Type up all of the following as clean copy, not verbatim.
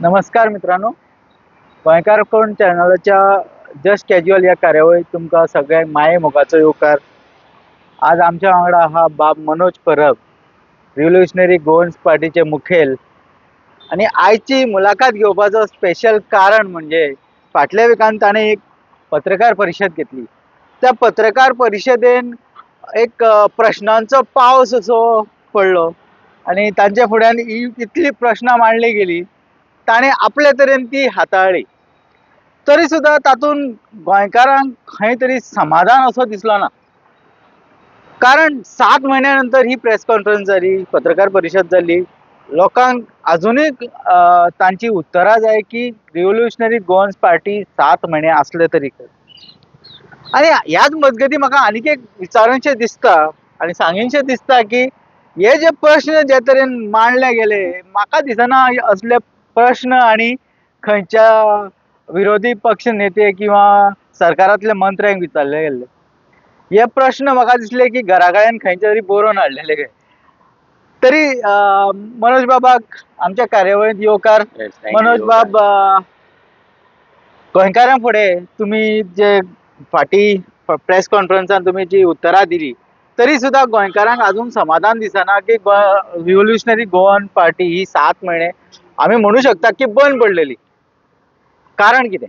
नमस्कार मित्रांनो, गोंयकार कोण चॅनलच्या जस्ट कॅज्युअल या कार्यावळीत तुमकां सगळ्यांक माये मोगाचो येवकार। आज आमच्या वांगडा आहा बाब मनोज परब, रिव्होल्युशनरी गोवन्स पार्टीचे मुखेल। आणि आयची मुलाखत घेवपाचो स्पेशल कारण म्हणजे फाटल्या विकांत ताणें एक पत्रकार परिशद घेतली। त्या पत्रकार परिशदेन एक प्रश्नांचो पावस असो पडलो आणि तांच्या फुड्यान इतली प्रश्नां मांडली गेली, ताणें आपले तरेन ती हाताळ्ळी। तरी सुद्दां तातूंत गोंयकारांक खंय तरी समाधान असो दिसलो ना। कारण 7 म्हयन्यानंतर ही प्रेस कॉन्फरन्स जाली, पत्रकार परिशद जाली। लोकांक अजुनूय तांची उत्तरां जाय की रिव्होल्युशनरी गोवन्स पार्टी 7 म्हयने आसले तरी आणि ह्याच मजगती म्हाका आनीक एक विचारूनशें दिसता आणि सांगीनशें दिसता की हे जे प्रश्न जे तरेन मांडले गेले, म्हाका दिसना असले प्रश्न आणि खंयच्या विरोधी पक्ष नेते किंवा सरकारांतले मंत्र्यांक विचारले गेल्ले। हे प्रश्न म्हाका दिसले की घराकडेन खंयचे तरी बरोवन हाडलेले काय। तरी मनोज बाबाक आमच्या कार्यावळींत येवकार। मनोज बाब, गोंयकारां फुडें तुमी जे फाटी प्रेस कॉन्फरन्सान तुमी जी उत्तरां दिली, तरी सुद्दां गोंयकारांक अजून समाधान दिसना की रिव्होल्युशनरी गोवन पार्टी ही 7 म्हयने आमी म्हणू शकता की बंद पडलेली। कारण कितें?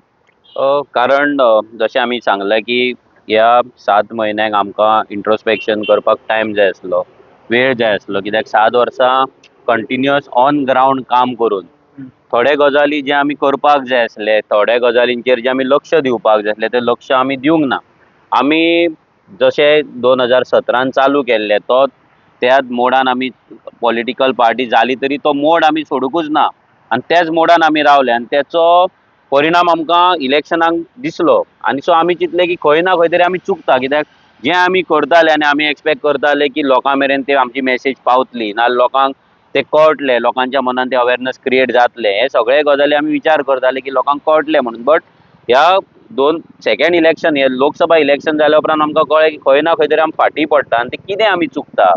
कारण जशें आमी सांगलें की ह्या 7 म्हयन्यांक आमकां इंट्रोस्पेक्शन करपाक टायम जाय आसलो, वेळ जाय आसलो। कित्याक 7 वर्सां कंटिन्युअस ऑन ग्रावंड काम करून थोडे गजाली जे आमी करपाक जाय आसले, थोड्या गजालींचेर जे आमी लक्ष दिवपाक जाय आसलें, तें लक्ष आमी दिवंक ना। आमी जशें 2017 चालू केल्लें त्याच मोडान आमी पॉलिटिकल पार्टी जाली तरी तो मोड आमी सोडूंकूच ना आनी त्याच मोडान आमी रावले आनी तेचो परिणाम आमकां इलेक्शनाक दिसलो। आनी सो आमी चिंतलें की खंय ना खंय तरी आमी चुकता, कित्याक जें आमी करताले आनी आमी एक्सपेक्ट करताले की लोकां मेरेन ती आमची मॅसेज पावतली, नाजाल्यार लोकांक तें कळटलें, लोकांच्या मनान तें अवेरनस क्रिएट जातलें, हे सगळे गजाली आमी विचार करताले की लोकांक कळटलें म्हणून। बट ह्या सेकंड इलेक्शन, हे लोकसभा इलेक्शन जाल्या उपरांत आमकां कळ्ळें की खंय ना खंय तरी आमी फाटीं पडटा आनी तें कितें आमी चुकता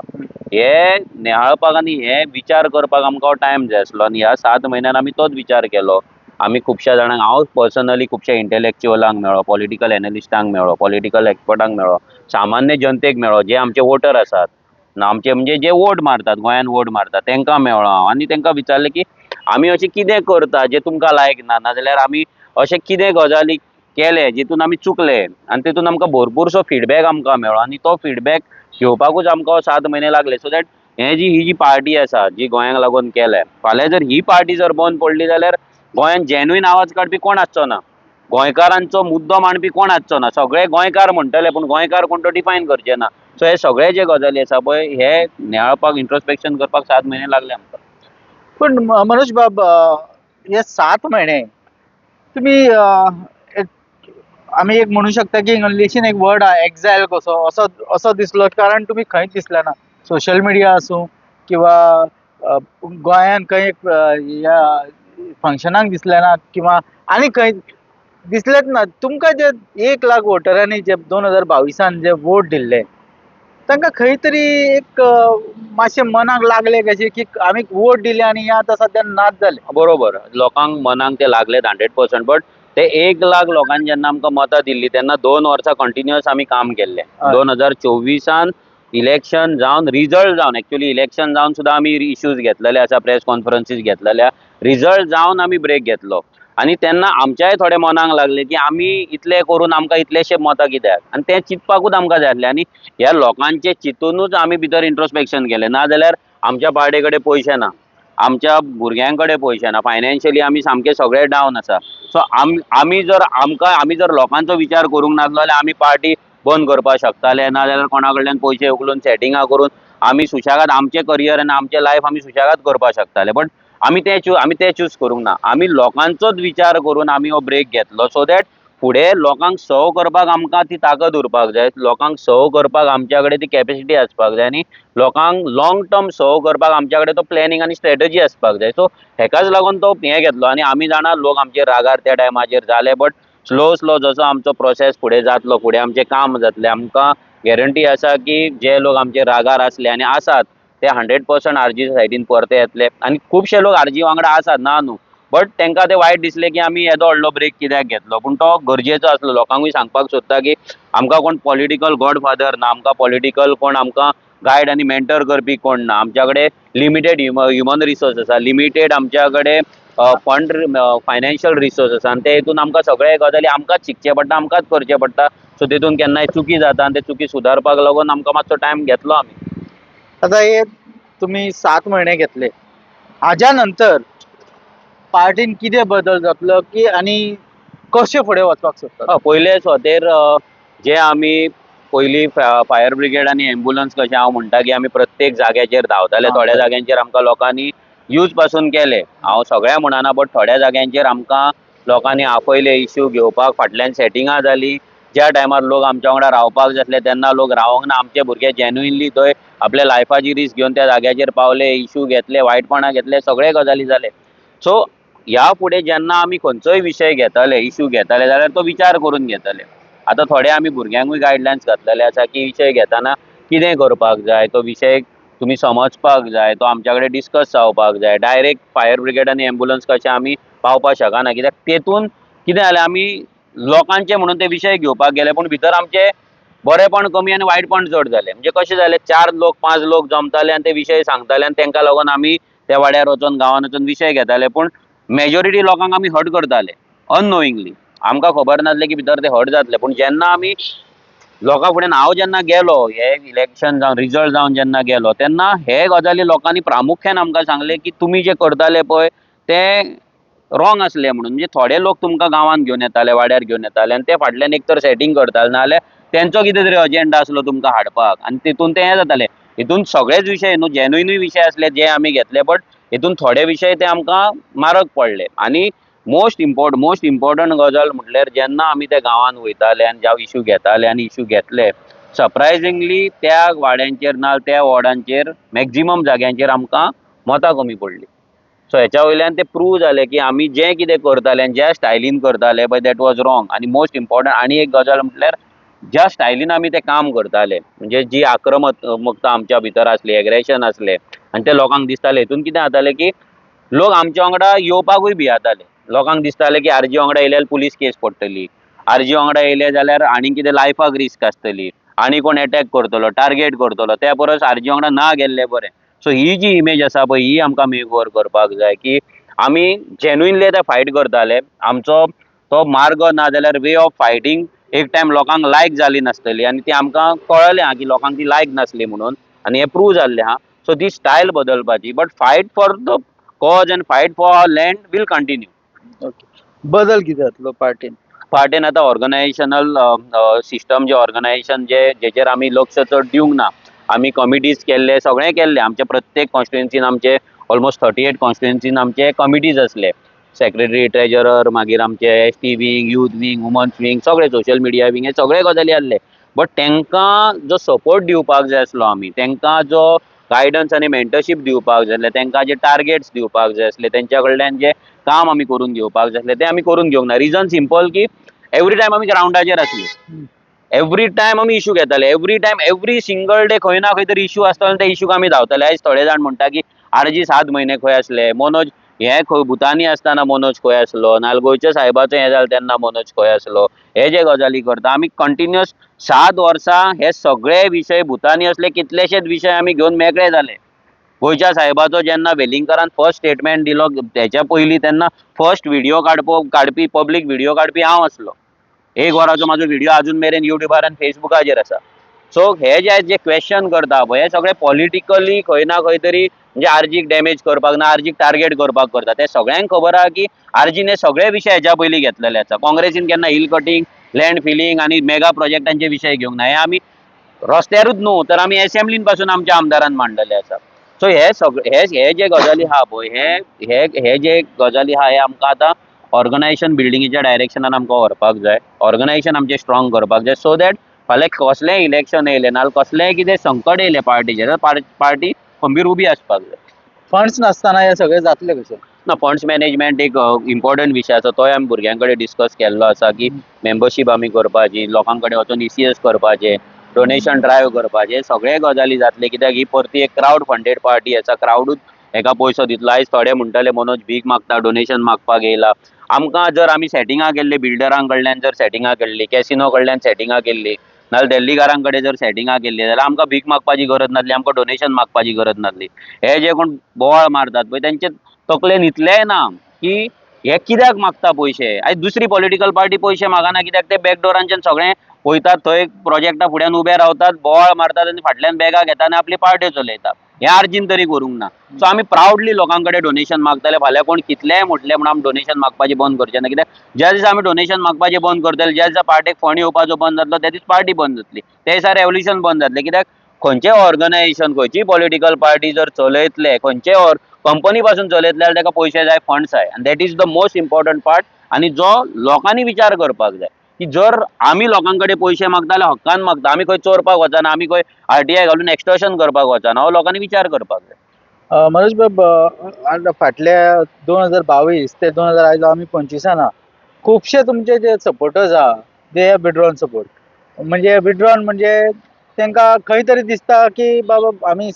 हे निहाळपाक आनी हे विचार करपाक आमकां टायम जाय आसलो। आनी ह्या 7 म्हयन्यान आमी तोच विचार केलो। आमी खुबश्या जाणांक, हांव पर्सनली खुबश्या इंटेलेक्च्युअलांक मेळ्ळो, पॉलिटिकल एनालिस्टांक मेळ्ळो, पॉलिटिकल एक्सपर्टांक मेळ्ळो, सामान्य जनतेक मेळ्लो, जे आमचे वोटर आसात, आमचे म्हणजे जे वोट मारतात, गोंयान वोट मारतात, तांकां मेळ्ळो हांव। आनी तांकां विचारलें की आमी अशें कितें करता जें तुमकां लायक ना, नाजाल्यार आमी अशें कितें गजाली केले जितून आमी चुकले, आनी तितून आमकां भरपूरसो फीडबॅक आमकां मेळ्ळो। आनी तो फीडबॅक घेवपाकूच आमकां 7 म्हयने लागले, सो दॅट ही जी पार्टी आसा जी गोंयांक लागून केल्या, फाल्यां जर ही पार्टी जर बंद पडली जाल्यार गोंयान जेन्युइन आवाज काडपी कोण आसचो ना, गोंयकारांचो मुद्दो मांडपी कोण आसचो ना। सगळे गोंयकार म्हणटले पूण गोंयकार कोण तो डिफायन करचे ना। सो हे सगळे जे गजाली आसा पळय, हे नियाळपाक, इंट्रोस्पेक्शन करपाक 7 म्हयने लागले आमकां। पण मनोज बाब, हे 7 म्हयने तुमी आमी एक म्हणू शकता की इंग्लिशीन एक वर्ड आहे एक्झायल कसो असो दिसलो। कारण तुमी खंयच दिसले ना, सोशल मिडिया आसूं किंवा गोंयान खंय ह्या फंक्शनाक दिसले ना किंवा आनी खंय दिसलेच ना। तुमकां जे 1 लाख वोटरांनी जे 2022 जे वोट दिल्ले, तांकां खंय तरी एक मातशें मनाक लागले कशें की आमी वोट दिले आनी आतां सद्या नाच जाले। बरोबर, लोकांक मनाक ते लागलेत 100%। बट ते 1 लाख लोकांनी जेन्ना आमकां मतां दिल्ली तेन्ना 2 वर्सां कंटिन्युअस आमी काम केल्लें। 2024 इलेक्शन जावन, रिजल्ट जावन, एक्चुअली इलेक्शन जावन सुद्दां आमी इश्यूज घेतलेले आसा, प्रेस कॉन्फरन्सीस घेतलेल्या, रिजल्ट जावन आमी ब्रेक घेतलो। आनी तेन्ना आमच्याय थोडे मनाक लागले की आमी इतले करून आमकां इतलेशे मतां कित्याक, आनी तें चिंतपाकूच आमकां जाय आसलें। आनी ह्या लोकांचे चिंतूनूच आमी भितर इंट्रोस्पेक्शन केलें, नाजाल्यार आमच्या पार्टे कडेन पयशे ना, आमच्या भुरग्यां कडेन पयशे ना, फायनान्शियली आमी सामके सगळे डावन आसा। सो आमी जर लोकांचो विचार करूंक नासलो जाल्यार आमी पार्टी बंद करपाक शकताले, नाजाल्यार कोणा कडल्यान पयशे उखलून सेटिंगां करून आमी सुशेगाद आमचें करियर आनी आमचें लायफ आमी सुशेगाद करपाक शकताले। बट आमी तें चूज करूंक ना। आमी लोकांचोच विचार करून आमी हो ब्रेक घेतलो, सो दॅट फुडें लोकांक सर्व करपाक आमकां ती ताकद उरपाक जाय, लोकांक सर्व करपाक आमच्या कडेन ती कॅपेसिटी आसपाक जाय, आनी लोकांक लॉंग टर्म सर्व करपाक आमच्या कडेन तो प्लॅनिंग आनी स्ट्रॅटजी आसपाक जाय। सो हेकाच लागून तो हें घेतलो। आनी आमी जाणा लोक आमचेर रागार त्या टायमाचेर जाले, बट स्लो जसो आमचो प्रोसेस फुडें जातलो, फुडें आमचें काम जातलें, आमकां गॅरंटी आसा की जे लोक आमचेर रागार आसले आनी आसात ते 100% आरजी सायडीन परते येतले। आनी खुबशे लोक आरजी वांगडा आसात, ना न्हू, बट तांकां तें वायट दिसलें की आमी येदो व्हडलो ब्रेक कित्याक घेतलो, पूण तो गरजेचो आसलो. लोकांकूय सांगपाक सोदता की आमकां कोण पॉलिटिकल गॉडफादर ना, आमकां पॉलिटिकल कोण आमकां गायड आनी मेंटर करपी कोण ना. आमच्या कडेन लिमिटेड ह्युमन रिसोर्स आसा, लिमिटेड आमच्या कडेन फंड फायनान्शियल रिसोर्स आसा, आनी ते हितून आमकां सगळे गजाली आमकांच शिकचे पडटा, आमकांच करचे पडटा. सो तितून केन्नाय चुकी जाता आनी ते चुकी सुदारपाक लागून आमकां मातसो टायम घेतलो आमी. आता हे तुम्ही 7 महिने घेतले, हाज्या नंतर पार्टीन कितें बदल जातलो की आणि कशें फुडें वचपाक सोदतात? पयले सुवातेर जे आमी पयलीं फायर ब्रिगेड आनी एम्ब्युलन्स कशें हांव म्हणटा की आमी प्रत्येक जाग्याचेर धांवताले. हां, थोड्या बरें. जाग्यांचेर आमकां लोकांनी यूज पासून केले, हांव सगळ्या म्हणना, बट थोड्या जाग्यांचेर आमकां लोकांनी आपयले, इश्यू घेवपाक फाटल्यान सेटिंगां जालीं. ज्या टायमार लोक आमच्या वांगडा रावपाक जाय आसले तेन्ना लोक रावंक ना. आमचे भुरगे जेन्युइनली थंय आपल्या लायफाची रिस्क घेवन त्या जाग्याचेर पावले, इश्यू घेतले, वायटपणां घेतले, सगळे गजाली जाले. सो ह्या फुडें जेन्ना आमी खंयचोय विशय घेताले, इश्यू घेताले, जाल्यार तो विचार करून घेताले. आतां थोडे आमी भुरग्यांकूय गायडलायन्स घातलेले आसा की विशय घेताना कितें करपाक जाय, तो विशय तुमी समजपाक जाय, तो आमच्या कडेन डिस्कस जावपाक जाय. डायरेक्ट फायर ब्रिगेड आनी एम्ब्युलन्स कशें आमी पावपाक शकना, कित्याक तेतून कितें जालें, आमी लोकांचे म्हणून ते विशय घेवपाक गेले, पूण भितर आमचे बरेपण कमी आनी वायटपण चड जालें. म्हणजे कशें जालें, 4 लोक 5 लोक जमताले आनी ते विशय सांगताले आनी तांकां लागून आमी त्या वाड्यार वचून गांवांत वचून विशय घेताले, पूण मेजॉरिटी लोकांक आमी हर्ट करताले अननोइंगली. आमकां खबर नासलें की भितर ते हर्ट जातले. पूण जेन्ना आमी लोकां फुड्यान हांव जेन्ना गेलो, हे इलेक्शन जावन रिजल्ट जावन जेन्ना गेलो, तेन्ना हे गजाली लोकांनी प्रामुख्यान आमकां सांगले की तुमी जे करताले पळय ते रॉंग आसलें म्हणून. म्हणजे थोडे लोक तुमकां गांवांत घेवन येताले, वाड्यार घेवन येताले आनी ते फाटल्यान एक तर सेटींग करताले, नाजाल्यार तेंचो कितें तरी अजेंडा आसलो तुमकां हाडपाक, आनी तितून ते हें जातालें. हितून सगळेच विशय न्हू, जेन्युइनूय विशय आसले जे आमी घेतले, बट हितून थोडे विशय ते आमकां मारक पडले. आनी मोस्ट इम्पॉर्टंट गजाल म्हटल्यार जेन्ना आमी त्या गांवांत वयताले आनी ज्या इश्यू घेताले आनी इश्यू घेतले, सरप्रायझिंगली त्या वाड्यांचेर ना त्या वॉर्डांचेर मॅक्झिमम जाग्यांचेर आमकां मतां कमी पडलीं. सो हेच्या वयल्यान ते प्रूव जालें की आमी जें कितें करताले आनी ज्या स्टायलीन करताले पळय दॅट वॉज रॉंग. आनी मोस्ट इम्पॉर्टंट आनी एक गजाल म्हटल्यार ज्या स्टायलीन आमी तें काम करताले, म्हणजे जी आक्रमकता आमच्या भितर आसली, एग्रेशन आसलें, आनी ते लोकांक दिसतालें, हितून कितें जातालें की लोक आमच्या वांगडा येवपाकूय भियाताले. लोकांक दिसतालें की आरजी वांगडा येयल्यार पुलीस केस पडटली, आरजी वांगडा येयले जाल्यार आनी कितें लायफाक रिस्क आसतली, आनी कोण अटॅक करतलो, टार्गेट करतलो, त्या परस आरजी वांगडा ना गेल्ले बरें. सो ही जी इमेज आसा पळय ही आमकां मेक ओवर करपाक जाय की आमी जेन्युइनली ते फायट करताले. आमचो तो मार्ग ना जाल्यार वे ऑफ फायटींग एक टायम लोकांक लायक जाली नासतली, आनी ती आमकां कळलें आहा की लोकांक ती लायक नासली म्हणून, आनी हें प्रूव जाल्लें आहा. सो ती स्टायल बदलपाची, but fight for the cause and fight for our land will continue. Okay. बदल कितें जातलो पार्टीन? पार्टीन आतां ऑर्गनायजेशनल सिस्टम जे ऑर्गनायजेशन जेचेर आमी लक्ष चड दिवंक ना. आमी कमिटीज केल्ले, सगळें केल्लें. आमचे प्रत्येक कॉन्स्टिट्युएन्सीन आमचे ऑलमोस्ट 38 कॉन्स्टिट्युएन्सीन आमचे कमिटीज आसले. सेक्रेटरी, ट्रेजरर, मागीर आमचे ST wing, youth wing, women's wing, सगळे सोशल मिडिया विंग, हे सगळे गजाली आसले. बट तांकां जो सपोर्ट दिवपाक जाय आसलो आमी, तांकां जो गायडन्स आनी मेंटरशीप दिवपाक जाय आसलें, तांकां जे टार्गेट्स दिवपाक जाय आसले, तेंच्या कडल्यान जे काम आमी करून घेवपाक जाय आसलें तें आमी करून घेवंक ना. रिजन सिंपल की एवरी टायम आमी ग्रावंडाचेर आसली. एवरी टायम आमी इश्यू घेताले, every time every single day खंय ना खंय तरी इश्यू आसतालो आनी त्या इश्यूक आमी धांवताले. आयज थोडे जाण म्हणटा की आरजी 7 म्हयने खंय आसले, मनोज हे खंय भुतानी आसतना मनोज खंय आसलो, नाल्यार गोंयच्या साहेबाचें हें जालें तेन्ना मनोज खंय आसलो, हे जे गजाली करता आमी कंटिन्युअस 7 वर्सां हे सगळे विशय भुतानी असले कितलेशेच विशय आमी घेवन मेकळे जाले. गोंयच्या साहेबाचो जेन्ना वेलिंगकरान फर्स्ट स्टेटमेंट दिलो तेच्या पयलीं तेन्ना फर्स्ट व्हिडिओ काडपी पब्लीक व्हिडिओ काडपी हांव आसलो. 1 वराचो म्हाजो व्हिडिओ अजून मेरेन युट्यूबार आनी फेसबुकाचेर आसा. सो हे जे क्वेश्चन करता पळय हे सगळे पॉलिटिकली खंय ना खंय तरी म्हणजे आरजीक डॅमेज करपाक ना, आरजीक टार्गेट करपाक करता. ते सगळ्यांक खबर आहा की आरजीन हे सगळे विशय हेच्या पयलीं घेतलेले आसा. काँग्रेसीन केन्ना हिल कटींग, लँड फिलिंग आनी मेगा प्रोजेक्टांचे विशय घेवंक ना. हे आमी रस्त्यारूच न्हू तर आमी एसेंब्लीन पासून आमच्या आमदारान मांडलेले आसा. सो हे जे गजाली आहा पळय हे जे गजाली आहा हे आमकां आतां ऑर्गनायजेशन बिल्डिंगेच्या डायरेक्शनान आमकां व्हरपाक जाय. ऑर्गनायजेशन आमचें स्ट्रॉंग करपाक जाय सो दॅट फाल्यां कसलेंय इलेक्शन येयलें नाल्यार कसलेंय कितें संकट येयलें पार्टीचेर पार्टी खंबीर उबी आसपाक जाय. फंड्स नासतना हे सगळे जातले कशें? ना, फंड्स मॅनेजमेंट एक इम्पॉर्टंट विशय आसा. तोय आमी भुरग्यां कडेन डिस्कस केल्लो आसा की मेंबरशीप आमी करपाची, लोकां कडेन वचून ECS करपाचे, डोनेशन ड्रायव्ह करपाचे, सगळे गजाली जातले. कित्याक ही परती एक क्रावड फंडेड पार्टी आसा. क्रावडूच एका पयसो दितलो. आयज थोडे म्हणटले मनोज भीक मागता, डोनेशन मागपाक येयला. आमकां जर आमी सेटिंगां केल्ली, बिल्डरां कडल्यान जर सेटिंगां केल्ली, कॅसिनो कडल्यान सेटिंगां केल्ली, नाल्यार दिल्लीकारां कडेन जर सेटिंगां केल्ली जाल्यार आमकां भीक मागपाची गरज नासली, आमकां डोनेशन मागपाची गरज नासली. हे जे कोण बोवाळ मारतात पळय तेंचे तकलेन इतलेंय ना की हे कित्याक मागता पयशे. आयज दुसरी पॉलिटिकल पार्टी पयशे मागना कित्याक ते बॅकडोरांच्यान सगळें वयतात थंय प्रोजेक्टा फुड्यान उबे रावतात, बोवाळ मारतात आनी फाटल्यान बॅगां घेतात आनी आपली पार्ट्यो चलयतात. हे आर्जीन तरी करूंक ना. सो आमी प्रावडली लोकां कडेन डोनेशन मागतले. फाल्यां कोण कितलेंय म्हटलें म्हणून आमी डोनेशन मागपाचें बंद करचें ना. कित्याक ज्या दिसा आमी डोनेशन मागपाचें बंद करतले, ज्या दिसा पार्टेक फंड येवपाचो बंद जातलो, त्या दीस पार्टी बंद जातली. त्या दिसा रेव्होल्युशन बंद जातलें. कित्याक खंयचें ऑर्गनायझेशन, खंयचीय पॉलिटिकल पार्टी जर चलयतले, खंयचेय कंपनी पासून चलयतले जाल्यार ताका पयशे जाय, फंड्स जाय. आनी that is the most important part. आनी जो लोकांनी विचार करपाक जाय की जर आमी लोकां कडेन पयशे मागता जाल्यार हक्कान मागता. आमी खंय चोरपाक वचना, आमी खंय RTI घालून एक्सटॉर्शन करपाक वचना. हो लोकांनी विचार करपाक जाय. मनोज बाब, फाटल्या 2022 ते 2000 आयज आमी 25 ना, खुबशे तुमचे जे सपोर्टर्स आहा दे हॅव विड्रॉन सपोर्ट. म्हणजे विड्रॉन म्हणजे तांकां खंय तरी दिसता की बाबा आमी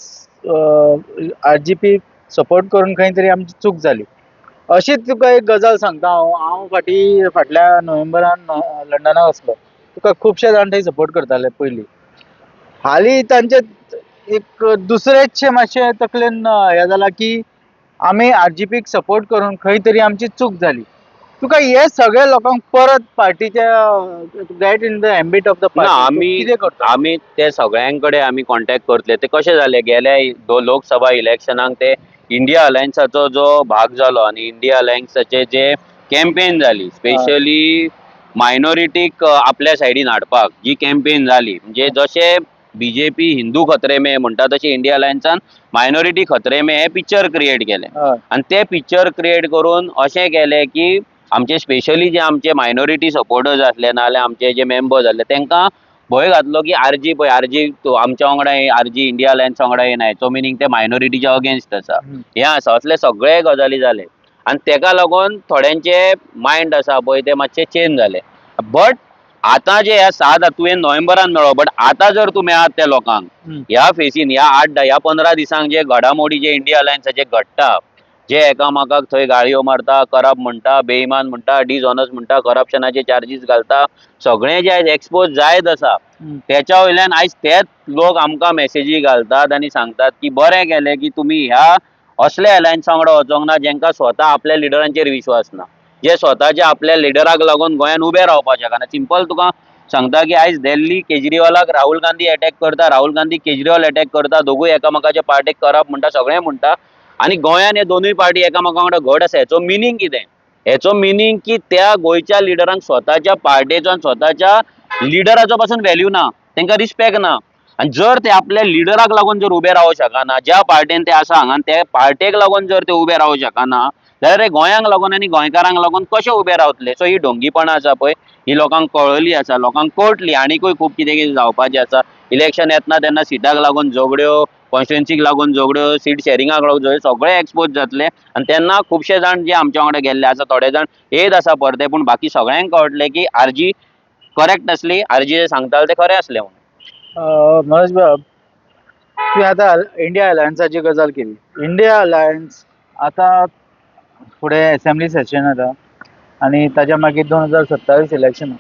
RGP सपोर्ट करून खंय तरी आमची चूक जाली. अशीच तुका एक गजाल सांगता हांव फाटल्या नोव्हेंबरान लंडनाक वचलो. तुका खुबशे जाण थंय सपोर्ट करताले पयलीं. हालीं तांचे एक दुसरेचशे मातशे तकलेन हें जाला की आमी RGPक सपोर्ट करून खंय तरी आमची चूक जाली. तुका हे सगळे लोकांक परत पार्टीच्या get in the ambit of the ना, पार्टी कितें करता? आमी ते सगळ्यांकडे आमी कॉन्टॅक्ट करतले. ते कशें जालें, गेल्या लोकसभा इलेक्शनाक ते इंडिया अलायन्साचो जो भाग जालो आनी इंडिया अलायन्साचे जे कॅम्पेन जाली, स्पेशली मायनॉरिटीक आपल्या सायडीन हाडपाक जी कॅम्पेन जाली, म्हणजे जशे BJP हिंदू खतरे में म्हणटा तशें इंडिया अलायन्सान मायनॉरिटी खतरे में हे पिक्चर क्रिएट केलें. आनी ते पिक्चर क्रिएट करून अशें केलें की आमचे स्पेशली जे आमचे मायनॉरिटी सपोर्टर्स आसले नाल्यार आमचे जे मेंबर्स आसले तांकां भंय घातलो की RG पळय, RG आमच्या वांगडा RG इंडिया अलायन्स वांगडा येना, हेचो मिनींग ते मायनॉरिटीच्या अगेन्स्ट आसा. हें आसा, असले सगळे गजाली जाले. आनी तेका लागून थोड्यांचे मायंड आसा पळय ते मातशे चेंज जाले. बट आतां जे ह्या 6 तुवें नोव्हेंबरान मेळ्ळो, बट आतां जर तूं मेळत त्या लोकांक ह्या फेसीन ह्या 15 दिसांक जे घडामोडी जे इंडिया अलायन्साचे घडटा, जे एकामेकाक थंय गाळयो मारता, करप म्हणटा, बेईमान म्हणटा, डिसऑनस्ट म्हणटा, करप्शनाचे चार्जीस घालता, सगळें जे आयज एक्सपोज जायत आसा त्याच्या वयल्यान आयज तेच लोक आमकां मेसेजी घालतात आनी सांगतात की बरें केलें की तुमी ह्या असल्या अलायन्सा वांगडा वचोंक ना जेंका स्वता आपल्या लिडरांचेर विश्वास ना, जे स्वताच्या आपल्या लिडराक लागून गोंयान उबे रावपाक शकना. सिंपल तुका सांगता की आयज दिल्ली केजरीवालाक राहुल गांधी अटॅक करता, राहुल गांधी केजरीवाल अटॅक करता, दोगूय एकामेकाच्या पार्टेक करप म्हणटा, सगळें म्हणटा. आनी गोंयान हे दोनूय पार्टी एकामेका वांगडा घट आसा. हेचो मिनींग कितें? हेचो मिनींग की त्या गोंयच्या लिडरांक स्वताच्या पार्टेचो आनी स्वताच्या लिडराचो पासून व्हॅल्यू ना, तांकां रिस्पेक्ट ना. आनी जर ते आपल्या लिडराक लागून जर उबे रावूंक शकना, ज्या पार्टेन ते आसा हांगा त्या पार्टेक लागून जर ते उबे रावूंक शकना जाल्यार हे गोंयांक लागून आनी गोंयकारांक लागून कशे उबे रावतले? सो ही ढोंगीपणां आसा पळय ही लोकांक कळली आसा, लोकांक कळटली. आनीकूय खूब कितें कितें जावपाचें आसा. इलेक्शन येतना तेन्ना सिटाक लागून झगड्यो, कॉन्स्टिट्युएन्सीक लागून झगड्यो, सीट शेरिंगाक लागून झगड्यो, सगळे एक्सपोज जातले. आनी तेन्ना खुबशे जाण जे आमच्या वांगडा गेल्ले आसा, थोडे जाण येत आसा परते, पूण बाकी सगळ्यांक कळटलें की RG करेक्ट आसली, RG जे सांगताले ते खरें आसलें म्हणून. मनोज बाब, तुवें आतां इंडिया अलायन्साची गजाल केली. इंडिया अलायन्स आतां फुडें असेंब्ली सेशन येता आनी ताच्या मागीर 2027 election.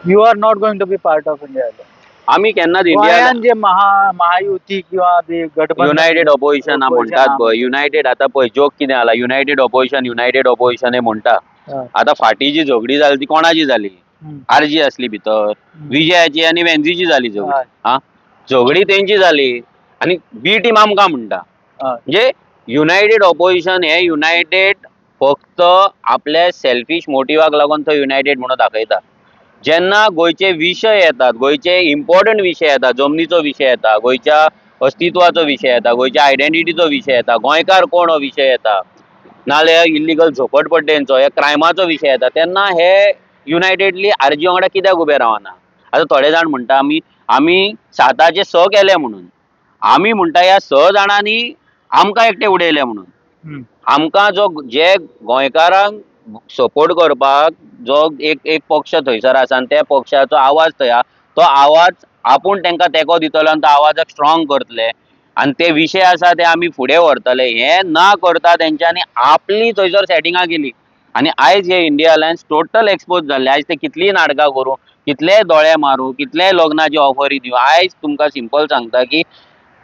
You are not going to be part of India alliance. आमी केन्नाच इंडिया गोंयान जे महायुती किंवा गठबंधन युनायटेड ऑपोजिशन म्हणटात पळय, युनायटेड आतां पळय जोक कितें जाला, युनायटेड ऑपोजिशन हे म्हणटा. आतां फाटीं जी झगडी जाली ती कोणाची जाली? RG आसली भितर, विजयाची आनी वेंझीची जाली झगडी. झगडी तेंची जाली आनी बी टीम आमकां म्हणटा. म्हणजे युनायटेड ऑपोजिशन हे युनायटेड फक्त आपल्या सेल्फिश मोटिवाक लागून थंय युनायटेड म्हणून दाखयता. जेन्ना गोंयचे विशय येतात, गोंयचे इम्पॉर्टंट विशय येता, जमनीचो विशय येता, गोंयच्या अस्तित्वाचो विशय येता, गोंयच्या आयडेंटिटीचो विशय येता, गोंयकार कोण हो विशय येता, नाल्यार इल्लिगल झोपडपट्ट्यांचो ह्या क्रायमाचो विशय येता, तेन्ना हे युनायटेडली RG वांगडा कित्याक उबे रावना? आतां थोडे जाण म्हणटा आमी 7चे 6 केले म्हणून. आमी म्हणटा ह्या 6 जाणांनी आमकां एकटे उडयले म्हणून. आमकां जे गोंयकारांक सपोर्ट करपाक जो एक पक्ष थंयसर आसा आनी त्या पक्षाचो आवाज थंय तो आवाज आपूण तांकां तेंको दितलो आनी तो आवाजाक स्ट्रॉंग करतले. आणि ते विषय आसा ते आमी फुडें व्हरतले हे ना करता तेंच्यांनी आपली थंयसर सेटिंगां केली आणि आयज हे इंडिया अलायन्स टोटल एक्सपोज जाल्ले आयज ते कितलीय नाटकां करूं कितलेय दोळे मारूं कितलेय लग्नाची ऑफरी दिवं आयज तुमकां सिंपल सांगता की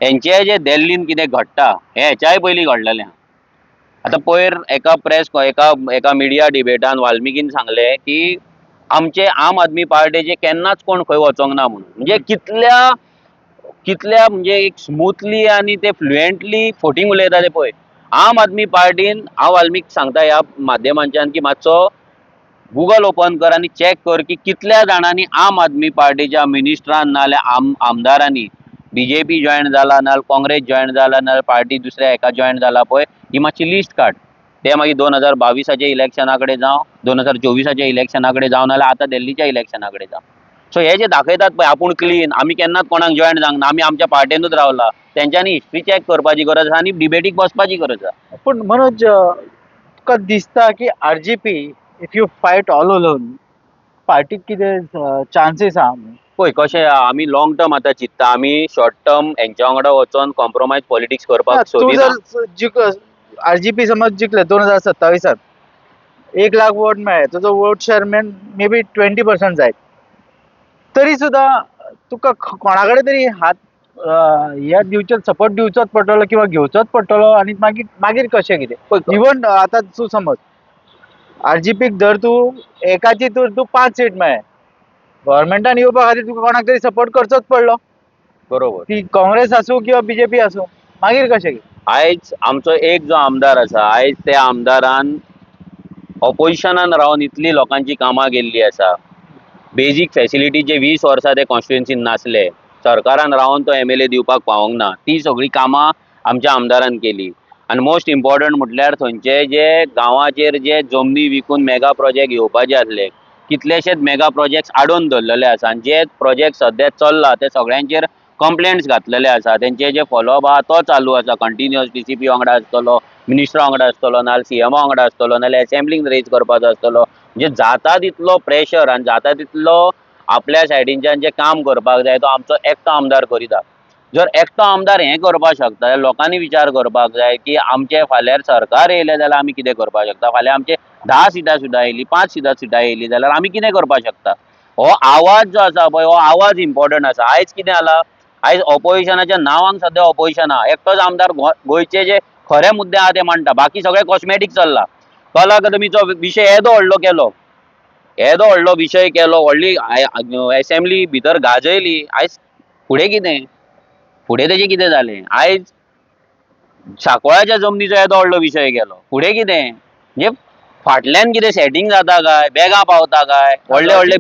हेंचे जे दिल्लीन कितें घडटा हे हेच्याय पयलीं घडलेलें आहा. आतां पयर एका प्रेस एका मिडिया डिबेटान वाल्मिकीन सांगलें की आमचे आम आदमी पार्टीचे केन्नाच कोण खंय वचोंक ना म्हणून म्हणजे कितल्या म्हणजे एक स्मुथली आणि ते फ्लुएंटली फोटींग उलयता ते पळय. आम आदमी पार्टीन हांव वाल्मीक सांगता ह्या माध्यमांच्यान की मातसो गुगल ओपन कर आनी चॅक कर की कितल्या जाणांनी आम आदमी पार्टीच्या मिनिस्टरान नाल्यार आमदारांनी बीजेपी जॉयन जाला नाल्यार काँग्रेस जॉयन जाला नाल्यार पार्टी दुसऱ्या एका जॉयन जाला पळय ही मातशी लिस्ट काड. ते मागीर 2022च्या इलेक्शना कडेन जावं 2024च्या इलेक्शना कडेन जावं नाल्यार आतां दिल्लीच्या इलेक्शना कडेन जावं. सो हे जे दाखयतात पळय आपूण क्लीन आमी केन्नाच कोणाक जॉयन जावंक ना आमी आमच्या पार्टेनूच रावला तेंच्यांनी हिस्ट्री चॅक करपाची गरज आसा आनी डिबेटीक बसपाची गरज आसा. पण मनोज तुका दिसता की RGP if you fight all alone पार्टीक कितें चान्सीस आहा? पळय कशें आमी लॉंग टर्म आतां चिंतता आमी शॉर्ट टर्म हेंच्या वांगडा वचोन कॉम्प्रोमायज पॉलिटिक्स करपाक तू सोदिना. जर आरजीपी समज जिंकले 2027 1 लाख वोट मेळ्ळे तुजो वोट शेअर मे बी 20% जायत तरी सुद्धा तुका कोणा कडेन तरी हात ह्या दिवचे सपोर्ट दिवचोच पडटलो किंवा घेवचोच पडटलो आणि मागीर मागीर कशें कितें इवन आतां तूं समज आरजीपीक धर तूं एकाची तूं 5 सीट मेळ्ळे गव्हर्मेंटान येवपा खातीर तुका कोणाक तरी सपोर्ट करचोच पडलो बरोबर. ती काँग्रेस आसूं किंवा बीजेपी आसूं मागीर कशें कितें? आयज आमचो एक जो आमदार आसा आयज त्या आमदारान ऑपोजिशनान रावन इतली लोकांची कामां केल्ली आसा. बेजीक फॅसिलिटी जे 20 वर्सां ते कॉन्स्टिट्युएन्सीन नासले सरकारान रावन तो एमएलए दिवपाक पावोंक ना ती सगळी कामां आमच्या आमदारान केली. आनी मोस्ट इम्पॉर्टंट म्हटल्यार थंयचे जे गांवाचेर जे जमनी विकून मेगा प्रोजेक्ट येवपाचे आसले कितलेशेच मेगा प्रोजेक्ट्स आडोवन दवरलेले आसा आनी जे प्रोजेक्ट सद्या चल्ला ते सगळ्यांचेर कंप्लेंट्स घातलेले आसा तेंचे जे फॉलोअप आहा तो चालू आसा कंटिन्युअस डीसीपी वांगडा आसतलो मिनिस्टरा वांगडा आसतलो नाल्यार सीएमा वांगडा आसतलो नाल्यार असेंब्लीक रेज करपाचो आसतलो म्हणजे जाता तितलो प्रेशर आनी जाता तितलो आपल्या सायडींच्यान जे काम करपाक जाय तो आमचो एकटो आमदार करीता. जर एकटो आमदार हें करपाक शकता जाल्यार लोकांनी विचार करपाक जाय की आमचे फाल्यां सरकार येयलें जाल्यार आमी कितें करपाक शकता फाल्यां आमचे 10 सिटां सुद्दां येयली 5 सिटां येयली जाल्यार आमी कितें करपाक शकता. हो आवाज जो आसा पळय हो आवाज इम्पॉर्टंट आसा. आयज कितें जाला आयज ऑपोजिशनाच्या नांवांक सद्या ऑपोजिशन आहा एकटोच आमदार गोंयचे जे खरे मुद्दे आहा ते मांडटा बाकी सगळे कॉस्मेटीक चल्ला. कला अकादमीचो विशय येदो व्हडलो विशय केलो व्हडली असेंब्ली भितर गाजयली आयज फुडें तेजें कितें जालें आयज सांकवाळाच्या जमनीचो येदो व्हडलो विशय केलो फुडें कितें म्हणजे फाटल्यान कितें सेटिंग जाता काय बेगां पावता काय व्हडले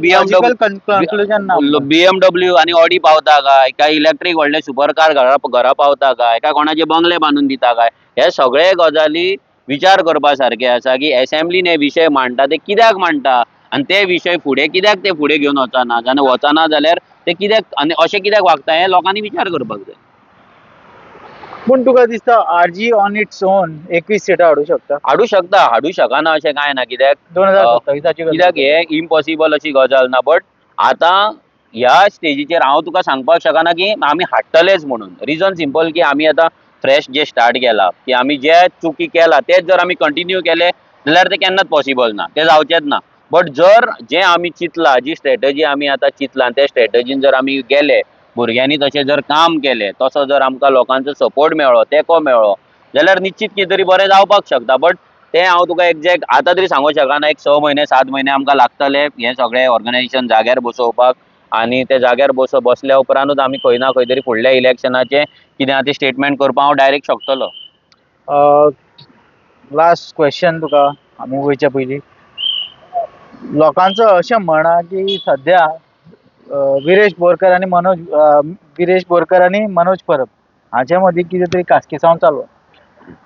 बीएमडब्ल्यू आनी ऑडी पावता काय इलेक्ट्रीक व्हडले सुपर कार घरा पावता काय कोणाचे बंगले बांदून दिता काय हे सगळे गजाली विचार करपा सारखे आसा की असेंब्लीन हे विशय मांडटा ते कित्याक मांडटा आनी ते विशय फुडें कित्याक ते फुडें घेवन वचना आनी वचना जाल्यार ते कित्याक आनी अशें कित्याक वागता हे लोकांनी विचार करपाक जाय. पूण तुका दिसता आरजी ऑन इट्स ओन 21 सिटां हाडू शकता हाडू शकना अशें कांय ना कित्याक 2027 कित्याक हे इम्पॉसिबल अशी गजाल ना बट आतां ह्या स्टेजीचेर हांव तुका सांगपाक शकना की आमी हाडटलेच म्हणून रिजन सिंपल की आमी आतां फ्रेश जे स्टार्ट केला की आमी जे चुकी केला तेच जर आमी कंटिन्यू केले जाल्यार ते केन्नाच पॉसिबल ना ते जावचेच ना. बट जर जे आमी चिंतला जी स्ट्रॅटजी आमी आतां चिंतला त्या स्ट्रॅटजीन जर आमी गेले भुरग्यांनी तशें जर काम केलें तसो जर आमकां लोकांचो सपोर्ट मेळ्ळो तेंको मेळ्ळो जाल्यार निश्चित कितें तरी बरें जावपाक शकता. बट तें हांव तुका एग्जॅक्ट आतां तरी सांगूंक शकना एक 6 म्हयने 7 म्हयने आमकां लागतले हें सगळें ऑर्गनायजेशन जाग्यार बसोवपाक आनी ते जाग्यार बसल्या उपरांतूच आमी खंय ना खंय तरी फुडल्या इलेक्शनाचे कितें आहा तें स्टेटमेंट करपाक हांव डायरेक्ट शकतलो. लास्ट क्वेश्चन तुका आमी वयच्या पयलीं लोकांचो अशें म्हणा की सध्या विरेश बोरकर आनी मनोज परब हांचे मदीं कितें तरी कासकिसांव चालू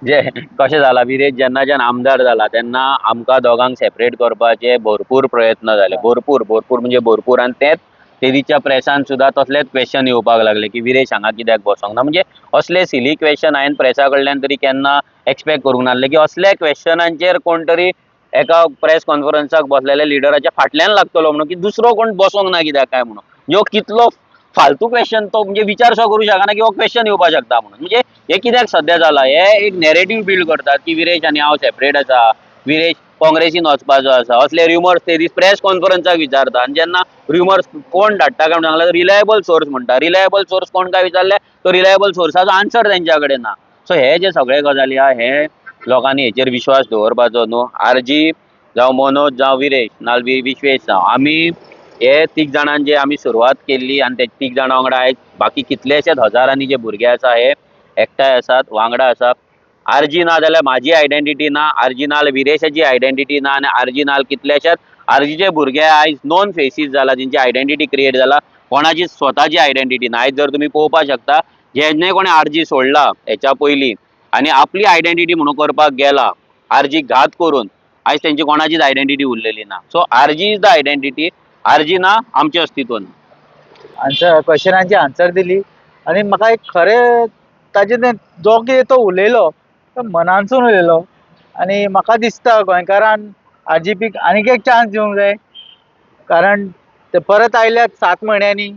जे कशें जाला विरेश जेन्नाच्यान आमदार जाला तेन्ना आमकां दोगांक सेपरेट करपाचे भरपूर प्रयत्न जाले भरपूर म्हणजे भरपूर आनी तेच तेदीच्या प्रेसान सुद्दां तसलेच क्वेश्चन येवपाक लागले की विरेश हांगा कित्याक बसोंक ना म्हणजे असले सिली क्वेश्चन हांवें प्रेसा कडल्यान तरी केन्ना एक्सपेक्ट करूंक नासले की असल्या क्वेश्चनांचेर कोण तरी एका प्रेस कॉन्फरन्साक बसलेल्या लिडराच्या फाटल्यान लागतलो म्हणून की दुसरो कोण बसोंक ना कित्याक काय म्हणून ह्यो कितलो फालतू क्वेश्चन तो म्हणजे विचार सो करू शकना किंवा क्वेश्चन येवपा शकता म्हणून. म्हणजे हे कित्याक सध्या जाला, हे एक नॅरेटिव्ह बिल्ड करतात की विरेश आनी हांव सेपरेट आसा, विरेश काँग्रेसीन वचपाचो आसा, असले रुमर्स ते दीस प्रेस कॉन्फरन्साक विचारता. आनी जेन्ना रुमर्स कोण धाडटा काय म्हणून सांगल्यार रिलायबल सोर्स म्हणटा. रिलायबल सोर्स कोण काय विचारले तो रिलायबल सोर्साचो आन्सर तेंच्या कडेन ना. सो हे जे सगळे गजाली आहा हे लोकांनी हेचेर विश्वास दवरपाचो न्हू. आरजी जावं मनोज जावं विरेश नाल्यार विश्वेश जावं आमी हे तीग जाणांन जे आमी सुरवात केल्ली आनी ते तीग जाणां वांगडा आयज बाकी कितलेशेच हजारांनी जे भुरगे आसा हे एकठांय आसात, वांगडा आसात. आरजी ना जाल्यार म्हाजी आयडेंटिटी ना, आरजी ना जाल्यार विरेशाची आयडेंटिटी ना, आनी आरजी ना जाल्यार कितलेशेच आरजीचे भुरगे आयज नोन फेसीस जाला जेंची आयडेंटिटी क्रिएट जाला, कोणाची स्वताची आयडेंटिटी ना. आयज जर तुमी पळोवपाक शकता जेन्ना कोणी आरजी सोडला हेच्या पयलीं आनी आपली आयडेंटिटी म्हणून करपाक गेला आरजी घात करून, आयज तेंची कोणाचीच आयडेंटिटी उरलेली ना. So RG is the identity, RG ना आमचें अस्तित्व ना. आन्सर क्वेश्चनांची आन्सर दिली आणि म्हाका एक खरें ताजे ते जो कितें तो उलयलो तो मनानसून उलयलो आणि म्हाका दिसता गोंयकारान आरजीपीक आनीक एक चान्स दिवंक जाय. कारण ते परत आयल्यात 7 म्हयन्यांनी.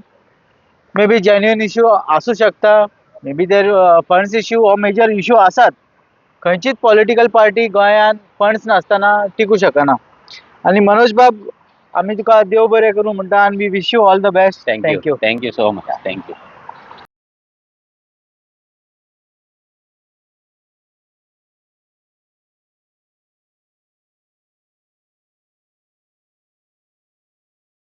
मे बी जेन्युइन इश्यू आसूं शकता, may be there funds issue हो मेजर इश्यू आसात. खंयचीच पॉलिटिकल पार्टी गोंयांत फंड्स नासतना टिकूं शकना. आणि मनोज बाब आमी तुका देव बरें करूं म्हणटा आनी we wish you all the best. Thank you, thank you so much, thank you.